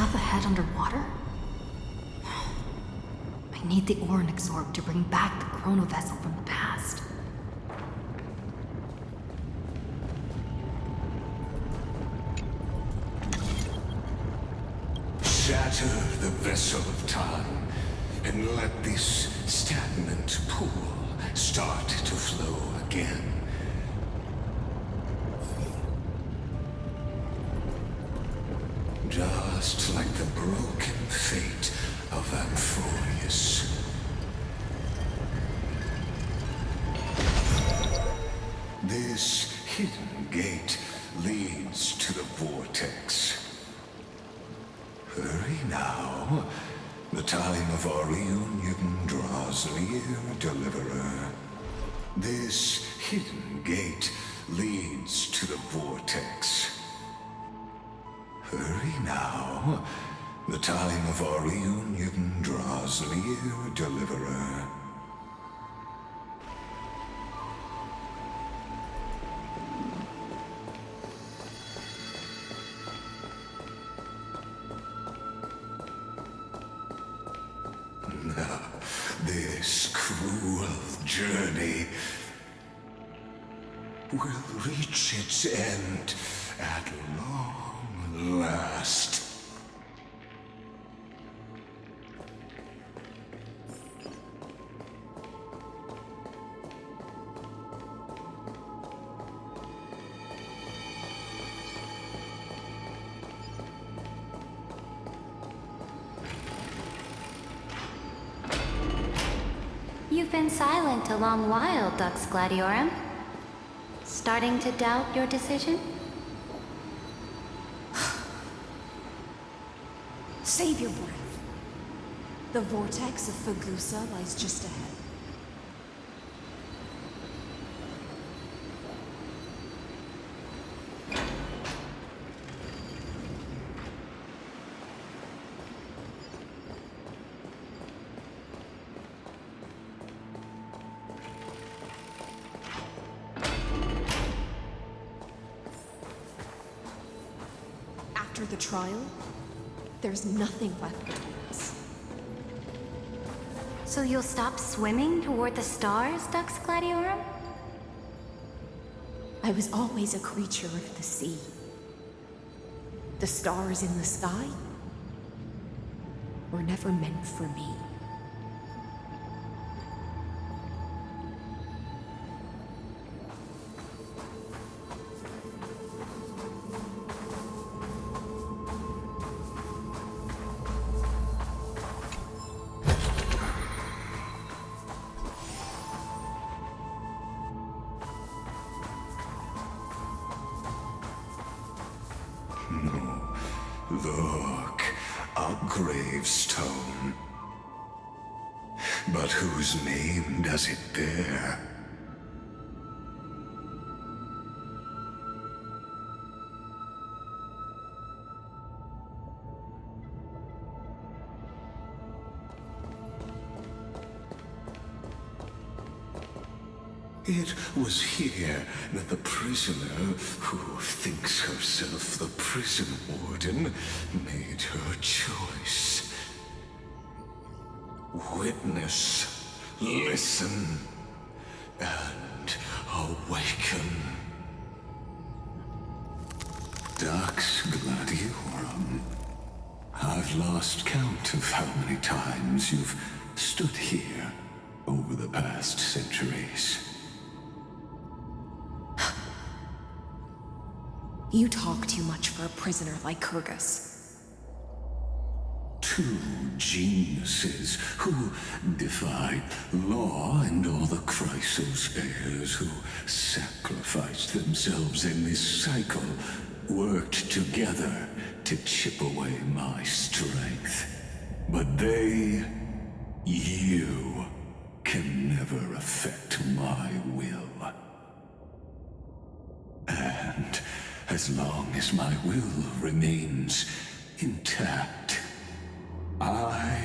have a head underwater? I need the Ornyx orb to bring back the chrono vessel from the past. Shatter the vessel of time, and let this stagnant pool start to flow again. Just like the broken fate of Amphorius. This hidden gate leads to the vortex. Hurry now. The time of our reunion draws near, Deliverer. This hidden gate leads to the vortex. Hurry now. The time of our reunion draws near, Deliverer. This cruel journey will reach its end at long last. You've been silent a long while, Dux Gladiorum. Starting to doubt your decision? Save your breath. The vortex of Fagusa lies just ahead. After the trial, there's nothing left between us. So you'll stop swimming toward the stars, Dux Gladiorum? I was always a creature of the sea. The stars in the sky were never meant for me. Look, a gravestone. But whose name does it bear? It was here that the prisoner, who thinks herself the prison warden, made her choice. Witness, listen, and awaken. Dux Gladiorum, I've lost count of how many times you've stood here over the past centuries. You talk too much for a prisoner like Kyrgyz. Two geniuses who defied law and all the Chrysos heirs who sacrificed themselves in this cycle worked together to chip away my strength. But you, can never affect my will. And as long as my will remains intact, I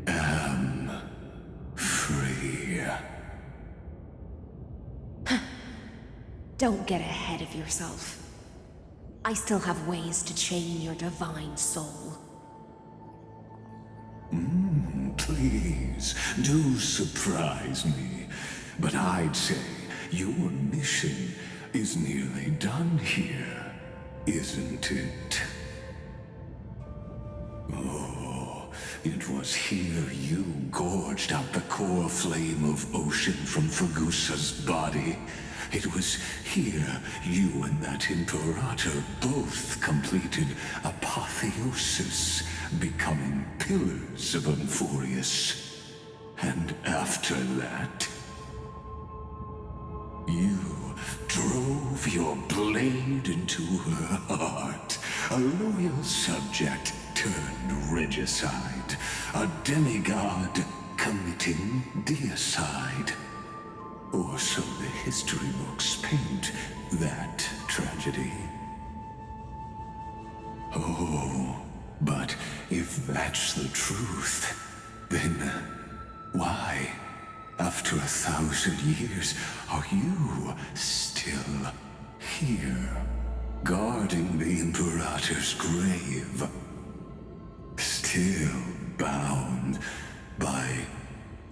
am free. Don't get ahead of yourself. I still have ways to chain your divine soul. Please, do surprise me. But I'd say your mission is nearly done here, isn't it? Oh, it was here you gorged out the core flame of ocean from Fagusa's body. It was here you and that Imperator both completed apotheosis, becoming pillars of Amphorius. And after that, you drove your blade into her heart, a loyal subject turned regicide, a demigod committing deicide. Or so the history books paint that tragedy. Oh, but if that's the truth, then why, after 1,000 years, are you still here, guarding the Imperator's grave? Still bound by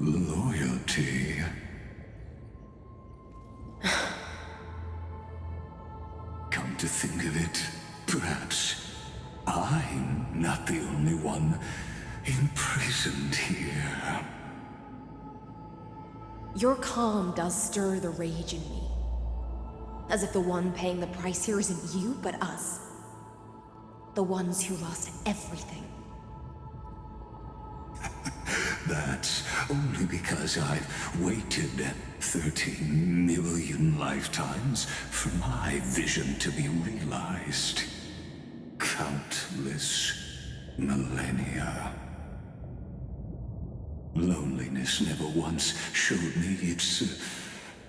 loyalty? Come to think of it, perhaps I'm not the only one imprisoned here. Your calm does stir the rage in me. As if the one paying the price here isn't you, but us. The ones who lost everything. That's only because I've waited 13 million lifetimes for my vision to be realized. Countless millennia. Loneliness never once showed me its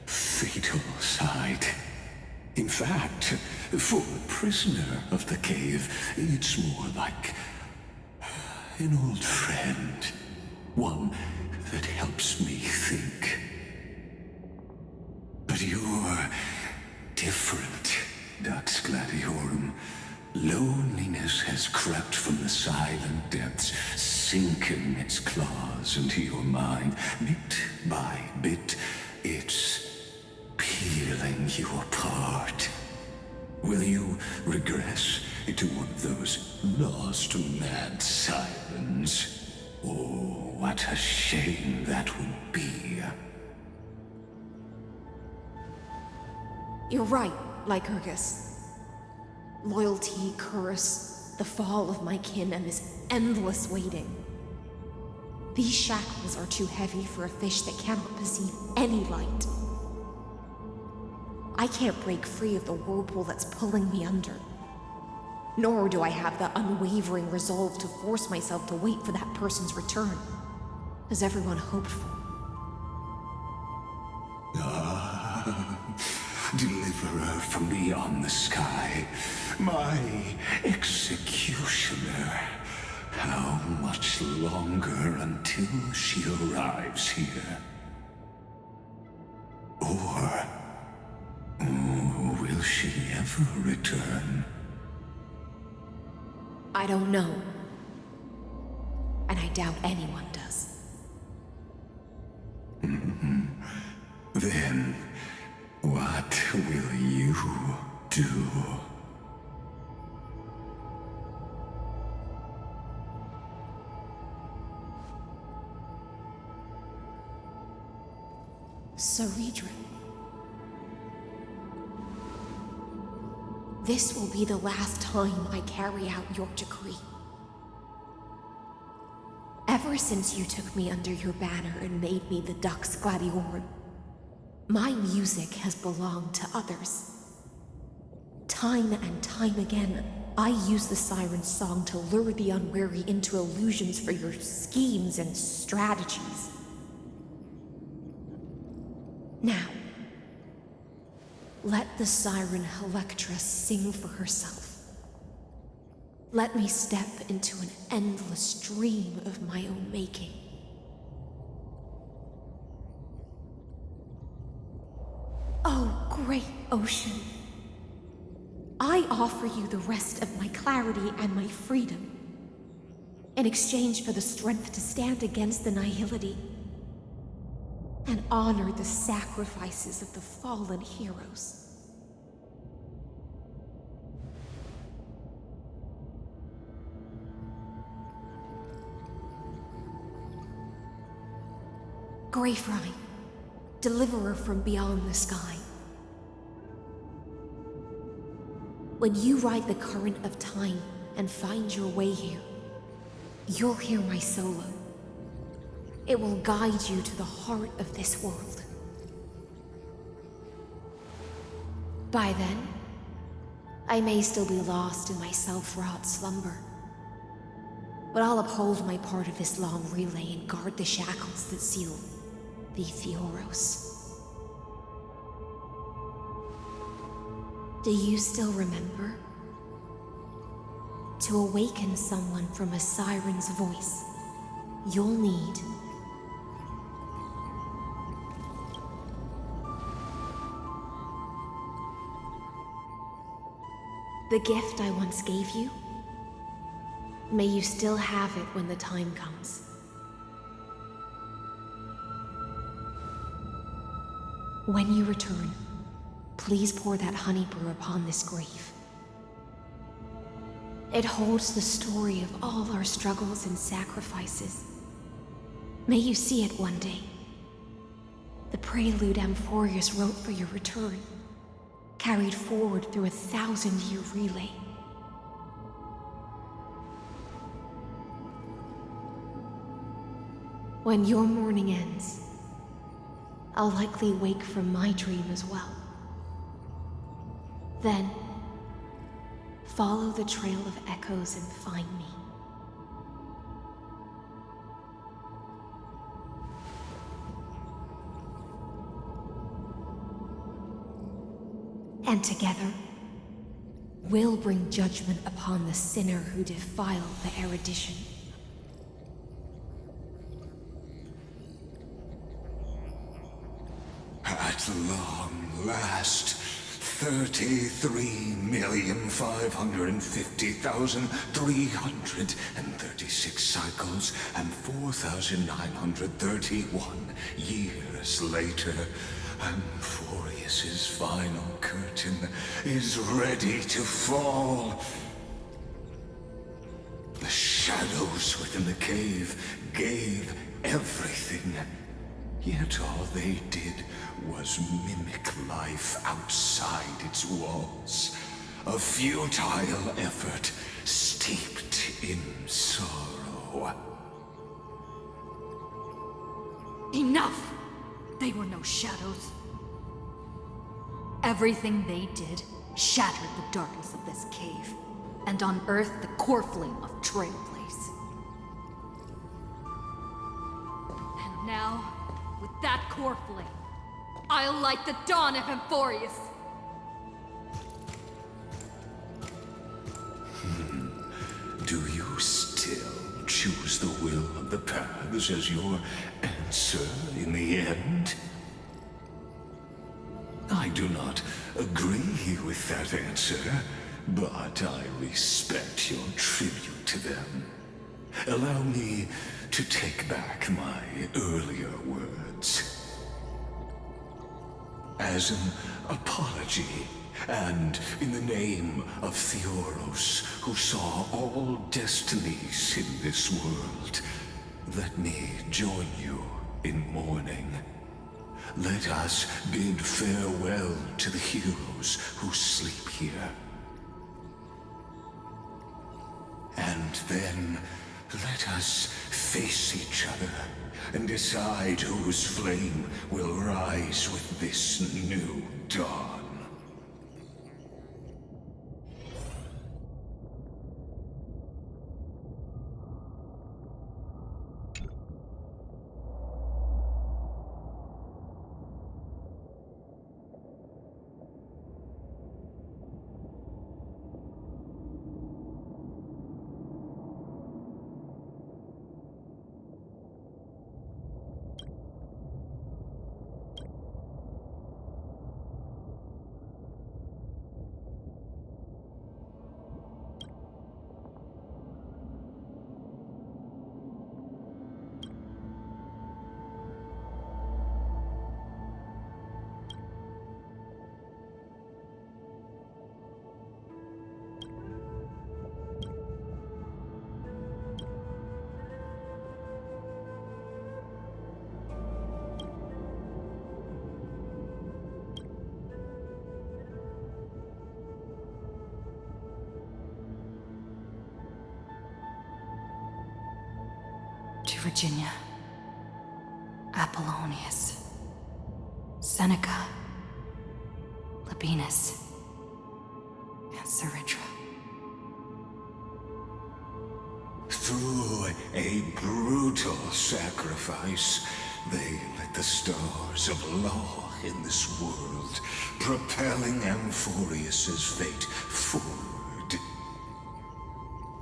fatal side. In fact, for a prisoner of the cave, it's more like an old friend. One that helps me think. But you're different, Dux Gladiorum. Loneliness has crept from the silent depths, sinking its claws into your mind. Bit by bit, it's peeling you apart. Will you regress into one of those lost mad sirens? Oh, what a shame that would be. You're right, Lycurgus. Loyalty, curse, the fall of my kin, and this endless waiting. These shackles are too heavy for a fish that cannot perceive any light. I can't break free of the whirlpool that's pulling me under. Nor do I have the unwavering resolve to force myself to wait for that person's return, as everyone hoped for. Deliverer from beyond the sky, my executioner. How much longer until she arrives here? Or will she ever return? I don't know. And I doubt anyone does. Then, what will you do? Ceredrin. This will be the last time I carry out your decree. Ever since you took me under your banner and made me the Dux Gladiorum, my music has belonged to others. Time and time again, I use the siren's song to lure the unwary into illusions for your schemes and strategies. Now, let the siren Electra sing for herself. Let me step into an endless dream of my own making. Oh, great ocean. I offer you the rest of my clarity and my freedom, in exchange for the strength to stand against the nihility and honor the sacrifices of the fallen heroes. Greyfry, deliverer from beyond the sky. When you ride the current of time and find your way here, you'll hear my solo. It will guide you to the heart of this world. By then, I may still be lost in my self-wrought slumber, but I'll uphold my part of this long relay and guard the shackles that seal the Theoros. Do you still remember? To awaken someone from a siren's voice, you'll need the gift I once gave you. May you still have it when the time comes. When you return, please pour that honey brew upon this grave. It holds the story of all our struggles and sacrifices. May you see it one day. The prelude Amphorius wrote for your return, carried forward through a 1,000-year relay. When your morning ends, I'll likely wake from my dream as well. Then, follow the trail of echoes and find me. And together, we'll bring judgment upon the sinner who defiled the erudition. At long last, 33,550,336 cycles and 4,931 years later, Amphorius's final curtain is ready to fall. The shadows within the cave gave everything. Yet all they did was mimic life outside its walls. A futile effort steeped in sorrow. Enough! They were no shadows. Everything they did shattered the darkness of this cave, and unearthed the core flame of Trailblaze. And now, with that core flame, I'll light the dawn of Amphorius! Do you still choose the will of the paths as your answer in the end? I do not agree with that answer, but I respect your tribute to them. Allow me to take back my earlier words. As an apology, and in the name of Theoros, who saw all destinies in this world, let me join you in mourning. Let us bid farewell to the heroes who sleep here. And then let us face each other and decide whose flame will rise with this new dawn. Virginia, Apollonius, Seneca, Labienus, and Saritra. Through a brutal sacrifice, they lit the stars of law in this world, propelling Amphorius's fate forward.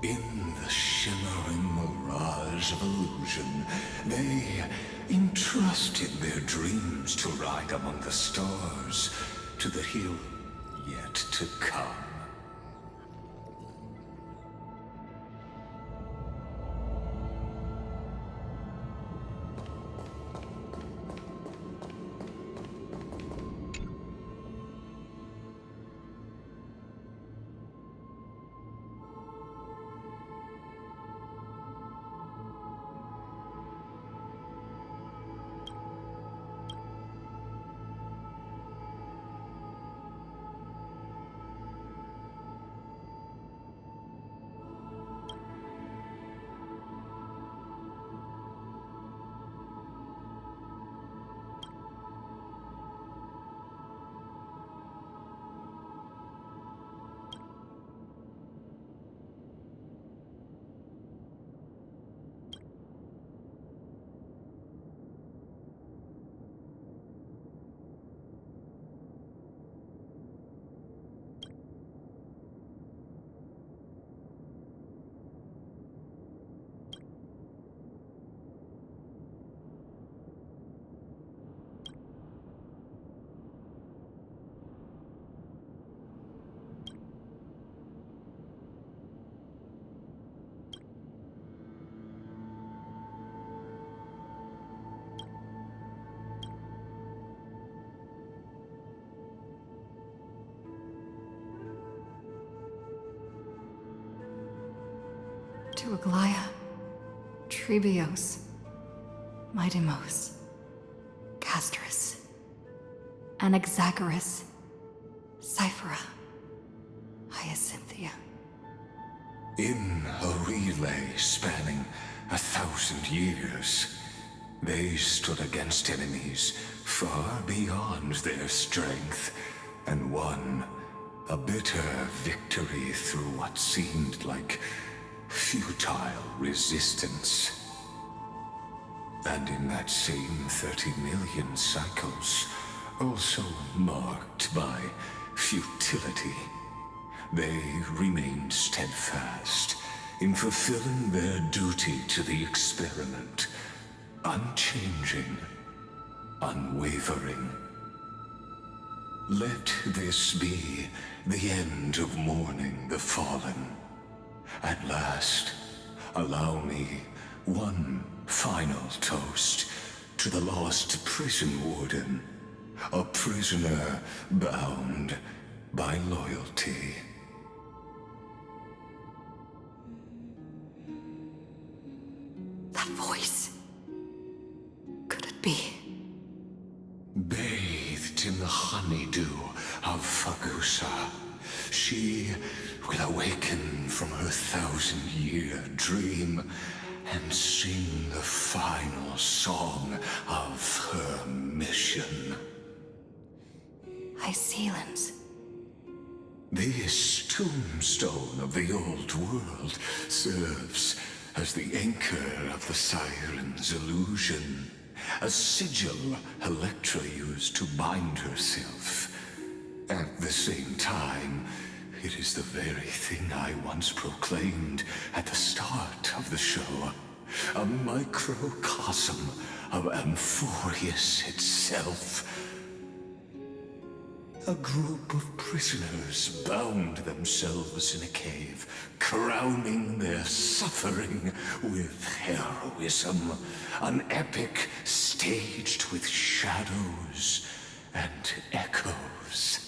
In the shimmering mirage of illusion, they entrusted their dreams to ride among the stars to the hill yet to come. To Aglaia, Trebios, Midimos, Castorus, Anaxagoras, Cyphera, Hyacinthia. In a relay spanning 1,000 years, they stood against enemies far beyond their strength and won a bitter victory through what seemed like futile resistance. And in that same 30 million cycles, also marked by futility, they remained steadfast in fulfilling their duty to the experiment, unchanging, unwavering. Let this be the end of mourning the fallen. At last, allow me one final toast to the lost prison warden, a prisoner bound by loyalty. That voice. Could it be? Bathed in the honeydew of Fagusa, she will awaken from her 1,000-year dream and sing the final song of her mission. Hycelans. This tombstone of the old world serves as the anchor of the Siren's illusion, a sigil Electra used to bind herself. At the same time, it is the very thing I once proclaimed at the start of the show, a microcosm of Amphorius itself. A group of prisoners bound themselves in a cave, crowning their suffering with heroism. An epic staged with shadows and echoes.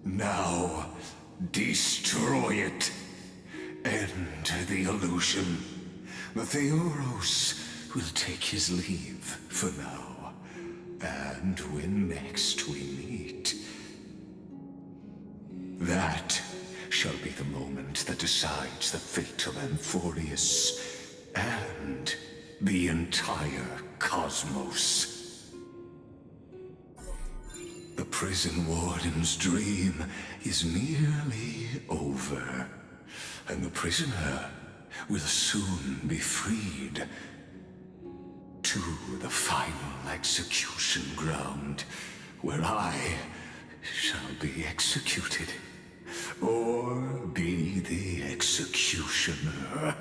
Now, destroy it. End the illusion. Theoros will take his leave for now. And when next we meet, that shall be the moment that decides the fate of Amphorius and the entire cosmos. The prison warden's dream is nearly over, and the prisoner will soon be freed to the final execution ground, where I shall be executed, or be the executioner.